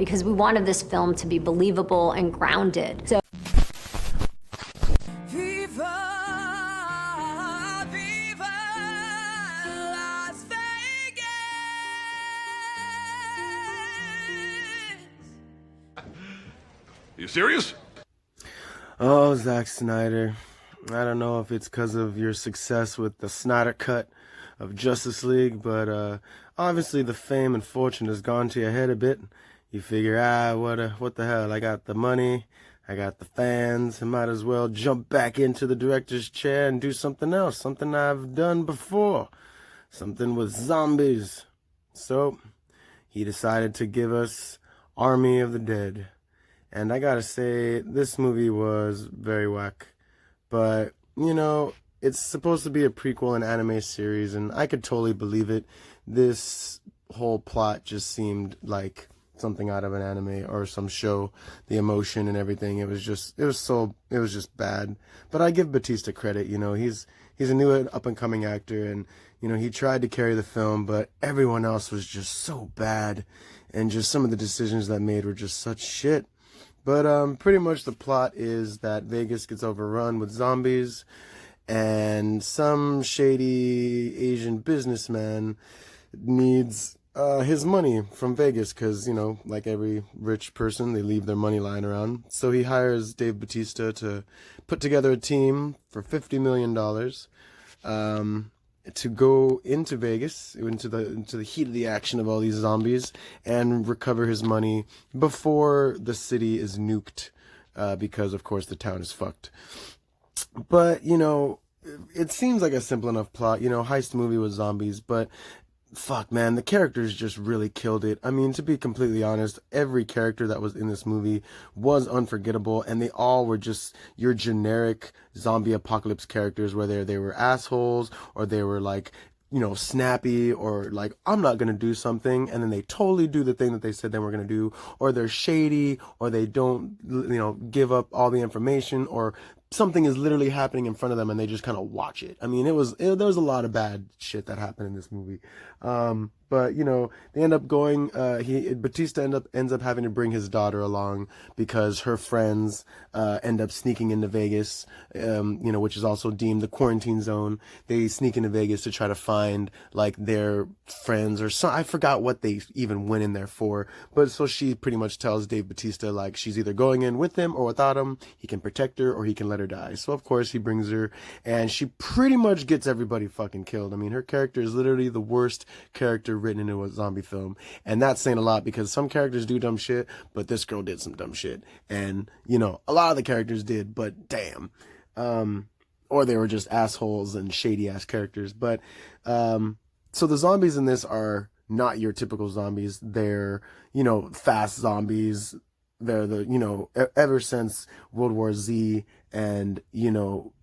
because we wanted this film to be believable and grounded. So Viva, viva Las Vegas. You serious? Oh, Zack Snyder. I don't know if it's because of your success with the Snyder Cut of Justice League, but obviously the fame and fortune has gone to your head a bit. You figure, what the hell? I got the money, I got the fans, I might as well jump back into the director's chair and do something else, something I've done before, something with zombies. So he decided to give us Army of the Dead. And I gotta say, this movie was very whack. But, you know, it's supposed to be a prequel and anime series, and I could totally believe it. This whole plot just seemed like something out of an anime or some show. The emotion and everything, it was just bad. But I give Batista credit, you know, he's a new up-and-coming actor, and, you know, he tried to carry the film, but everyone else was just so bad, and just some of the decisions that made were just such shit. But pretty much the plot is that Vegas gets overrun with zombies, and some shady Asian businessman needs his money from Vegas because, you know, like every rich person, they leave their money lying around. So he hires Dave Bautista to put together a team for $50 million to go into Vegas, into the heat of the action of all these zombies, and recover his money before the city is nuked, because of course the town is fucked. But, you know, it seems like a simple enough plot, you know, heist movie with zombies, but fuck, man, the characters just really killed it. I mean, to be completely honest, every character that was in this movie was unforgettable, and they all were just your generic zombie apocalypse characters, whether they were assholes or they were like, you know, snappy, or like, I'm not gonna do something, and then they totally do the thing that they said they were gonna do, or they're shady, or they don't, you know, give up all the information, or something is literally happening in front of them and they just kind of watch it. I mean, there was a lot of bad shit that happened in this movie. But, you know, they end up going, Batista ends up having to bring his daughter along because her friends, end up sneaking into Vegas, you know, which is also deemed the quarantine zone. They sneak into Vegas to try to find, like, their friends or some, I forgot what they even went in there for. But so she pretty much tells Dave Bautista, like, she's either going in with him or without him. He can protect her or he can let her die. So of course he brings her, and she pretty much gets everybody fucking killed. I mean, her character is literally the worst character written into a zombie film, and that's saying a lot because some characters do dumb shit, but this girl did some dumb shit, and, you know, a lot of the characters did, but damn, or they were just assholes and shady ass characters. But so the zombies in this are not your typical zombies. They're, you know, fast zombies. They're the, you know, ever since World War Z, and, you know,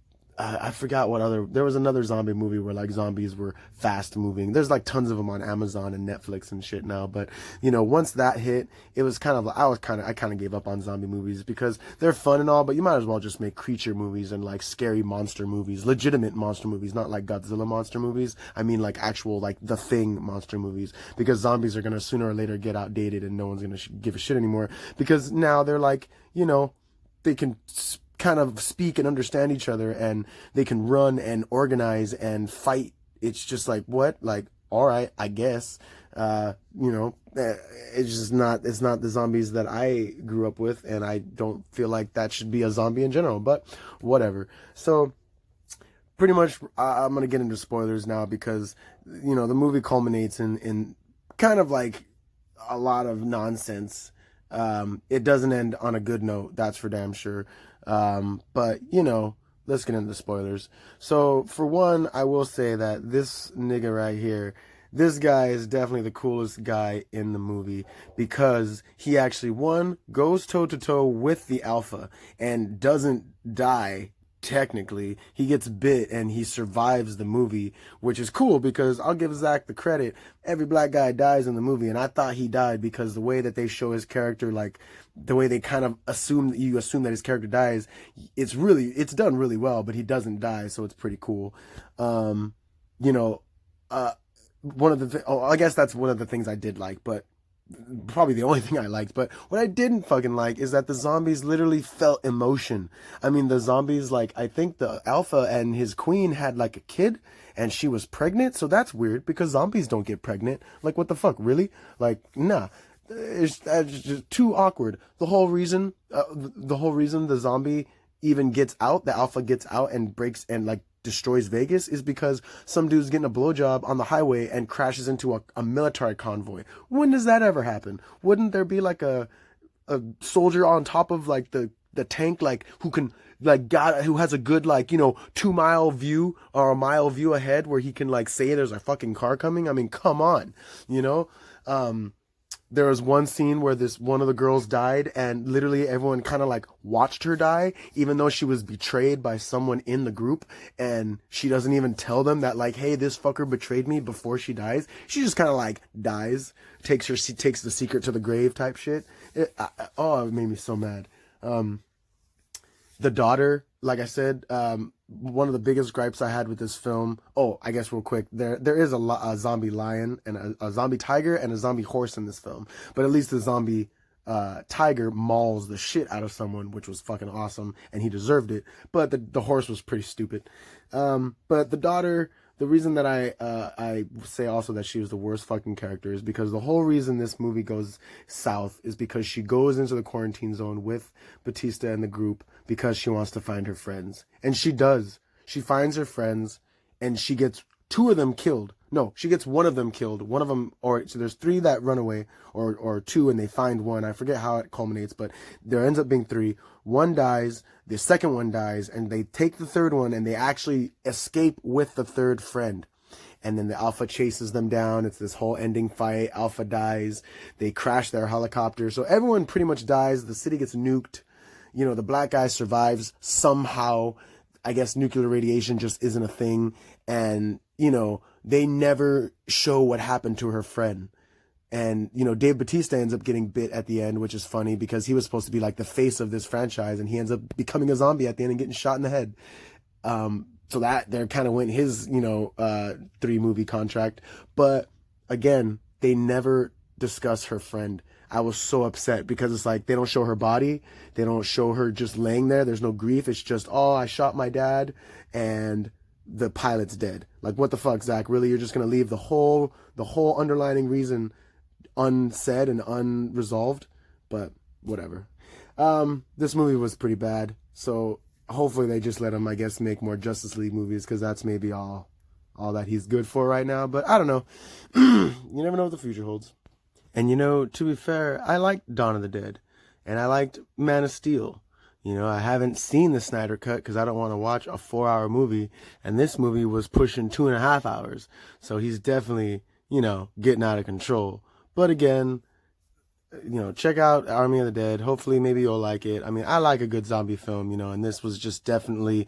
I forgot what other, there was another zombie movie where, like, zombies were fast moving. There's, like, tons of them on Amazon and Netflix and shit now. But, you know, once that hit, it was kind of, I kind of gave up on zombie movies because they're fun and all, but you might as well just make creature movies and, like, scary monster movies, legitimate monster movies, not like Godzilla monster movies. I mean, like, actual, like, The Thing monster movies, because zombies are gonna sooner or later get outdated and no one's gonna give a shit anymore, because now they're like, you know, they can kind of speak and understand each other, and they can run and organize and fight. It's just like, what? Like, all right, I guess. You know, it's just not, it's not the zombies that I grew up with, and I don't feel like that should be a zombie in general, but whatever. So pretty much, I'm going to get into spoilers now because, you know, the movie culminates in kind of like a lot of nonsense. It doesn't end on a good note, that's for damn sure. But, you know, let's get into the spoilers. So, for one, I will say that this nigga right here, this guy is definitely the coolest guy in the movie, because he actually, one, goes toe-to-toe with the alpha and doesn't die. Technically, he gets bit and he survives the movie, which is cool because I'll give Zack the credit. Every black guy dies in the movie, and I thought he died because the way that they show his character, like the way they kind of assume that his character dies, it's done really well, but he doesn't die, so it's pretty cool. You know, I guess that's one of the things I did like, but probably the only thing I liked. But what I didn't fucking like is that the zombies literally felt emotion. I mean, the zombies, like, I think the alpha and his queen had like a kid and she was pregnant. So that's weird because zombies don't get pregnant. Like, what the fuck? Really? Like, nah. It's just too awkward. The whole reason the zombie even gets out, the alpha gets out and breaks and like destroys Vegas is because some dude's getting a blowjob on the highway and crashes into a military convoy. When does that ever happen? Wouldn't there be like a soldier on top of like the tank, like who can like who has a good like 2-mile view or a mile view ahead where he can like say there's a fucking car coming? I mean, come on, There was one scene where one of the girls died and literally everyone kind of like watched her die, even though she was betrayed by someone in the group, and she doesn't even tell them that like, hey, this fucker betrayed me before she dies. She just kind of like dies, takes the secret to the grave type shit. It made me so mad. The daughter, like I said, one of the biggest gripes I had with this film. Oh, I guess real quick, there is a zombie lion and a zombie tiger and a zombie horse in this film, but at least the zombie tiger mauls the shit out of someone, which was fucking awesome, and he deserved it. But the horse was pretty stupid. But the daughter, the reason that I say also that she was the worst fucking character is because the whole reason this movie goes south is because she goes into the quarantine zone with Batista and the group because she wants to find her friends. And she does. She finds her friends and she gets 2 of them killed. No, she gets 1 of them killed. One of them, so there's 3 that run away, or 2 and they find 1. I forget how it culminates, but there ends up being 3. 1 dies, the second one dies, and they take the 3rd one and they actually escape with the 3rd friend. And then the alpha chases them down. It's this whole ending fight. Alpha dies. They crash their helicopter. So everyone pretty much dies. The city gets nuked. The black guy survives somehow. I guess nuclear radiation just isn't a thing. And, they never show what happened to her friend. And, Dave Bautista ends up getting bit at the end, which is funny because he was supposed to be like the face of this franchise and he ends up becoming a zombie at the end and getting shot in the head. So that there kind of went his, 3-movie contract. But again, they never discuss her friend. I was so upset because it's like they don't show her body. They don't show her just laying there. There's no grief. It's just, oh, I shot my dad and the pilot's dead. Like, what the fuck, Zach? Really? You're just going to leave the whole underlining reason unsaid and unresolved? But whatever. This movie was pretty bad. So hopefully they just let him, I guess, make more Justice League movies because that's maybe all that he's good for right now. But I don't know. You never know what the future holds. And, to be fair, I liked Dawn of the Dead. And I liked Man of Steel. I haven't seen the Snyder Cut because I don't want to watch a 4-hour movie. And this movie was pushing 2.5 hours. So he's definitely, getting out of control. But again, check out Army of the Dead. Hopefully, maybe you'll like it. I mean, I like a good zombie film, and this was just definitely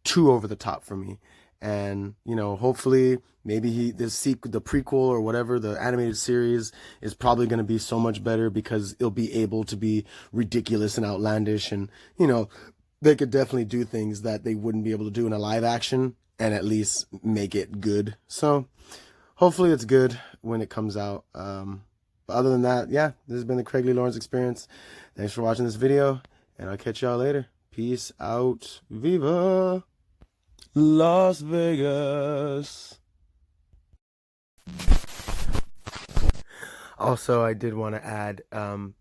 too over the top for me. And, hopefully maybe the prequel or whatever, the animated series is probably going to be so much better because it'll be able to be ridiculous and outlandish. And, they could definitely do things that they wouldn't be able to do in a live action and at least make it good. So hopefully it's good when it comes out. But other than that, yeah, this has been the Craig Lee Lawrence Experience. Thanks for watching this video and I'll catch y'all later. Peace out. Viva Las Vegas. Also, I did want to add,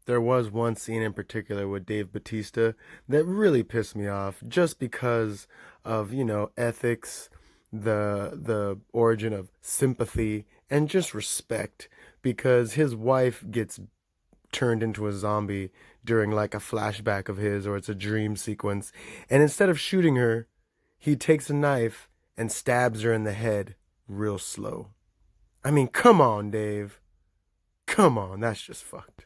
there was one scene in particular with Dave Bautista that really pissed me off just because of, ethics, the origin of sympathy, and just respect, because his wife gets turned into a zombie during like a flashback of his, or it's a dream sequence, and instead of shooting her, he takes a knife and stabs her in the head real slow. I mean, come on, Dave. Come on, that's just fucked.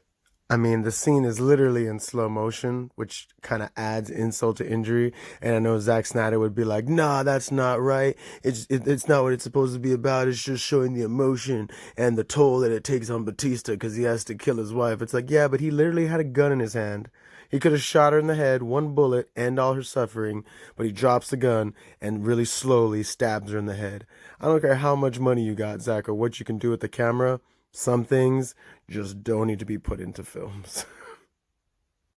I mean, the scene is literally in slow motion, which kind of adds insult to injury. And I know Zack Snyder would be like, nah, that's not right. It's not what it's supposed to be about. It's just showing the emotion and the toll that it takes on Batista because he has to kill his wife. It's like, yeah, but he literally had a gun in his hand. He could have shot her in the head, 1 bullet, end all her suffering, but he drops the gun and really slowly stabs her in the head. I don't care how much money you got, Zach, or what you can do with the camera. Some things just don't need to be put into films.